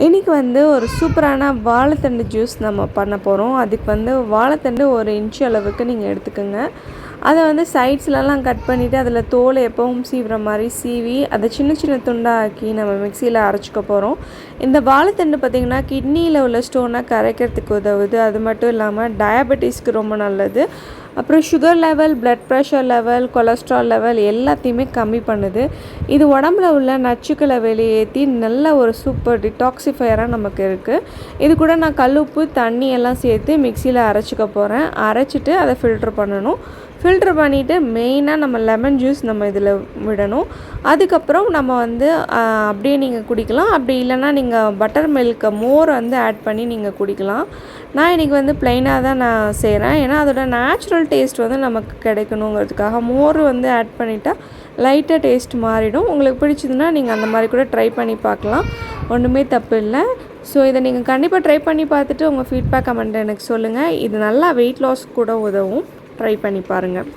இன்றைக்கி வந்து ஒரு சூப்பரான வாழைத்தண்டு ஜூஸ் நம்ம பண்ண போகிறோம். அதுக்கு வந்து வாழைத்தண்டு 1 இன்ச் அளவுக்கு நீங்கள் எடுத்துக்கோங்க. அதை வந்து சைட்ஸ்லலாம் கட் பண்ணிவிட்டு அதில் தோலை எப்பவும் சீவுற மாதிரி சீவி அதை சின்ன சின்ன துண்டாக ஆக்கி நம்ம மிக்சியில் அரைச்சிக்க போகிறோம். இந்த வாழைத்தண்டு பார்த்திங்கன்னா கிட்னியில் உள்ள ஸ்டோனை கரைக்கிறதுக்கு உதவுது. அது மட்டும் இல்லாமல் டயபெட்டிஸ்க்கு ரொம்ப நல்லது. அப்புறம் sugar level, blood pressure level, cholesterol level எல்லாத்தையுமே கம்மி பண்ணுது. இது உடம்புல உள்ள நச்சுக்களை வெளியேற்றி நல்ல ஒரு சூப்பர் டிடாக்சிஃபையராக நமக்கு இருக்குது. இது கூட நான் கல்லுப்பு தண்ணி எல்லாம் சேர்த்து மிக்சியில் அரைச்சிக்க போகிறேன். அரைச்சிட்டு அதை ஃபில்ட்ரு பண்ணணும். ஃபில்ட்ரு பண்ணிவிட்டு மெயினாக நம்ம லெமன் ஜூஸ் நம்ம இதில் விடணும். அதுக்கப்புறம் நம்ம வந்து அப்படியே நீங்கள் குடிக்கலாம். அப்படி இல்லைன்னா நீங்கள் பட்டர் மில்க் மோர் வந்து ஆட் பண்ணி நீங்கள் குடிக்கலாம். நான் இன்றைக்கி வந்து ப்ளைனாக தான் நான் செய்கிறேன். ஏன்னா அதோட நேச்சுரல் டேஸ்ட் வந்து நமக்கு கிடைக்கணுங்கிறதுக்காக மோர் வந்து ஆட் பண்ணிட்டா லைட்டாக டேஸ்ட் மாறிடும். உங்களுக்கு பிடிச்சதுன்னா நீங்கள் அந்த மாதிரி கூட ட்ரை பண்ணி பார்க்கலாம். ஒன்றுமே தப்பு இல்லை. ஸோ இதை நீங்கள் கண்டிப்பாக ட்ரை பண்ணி பார்த்துட்டு உங்கள் ஃபீட்பேக் கமெண்ட் எனக்கு சொல்லுங்கள். இது நல்லா வெயிட் லாஸ் கூட உதவும். ட்ரை பண்ணி பாருங்கள்.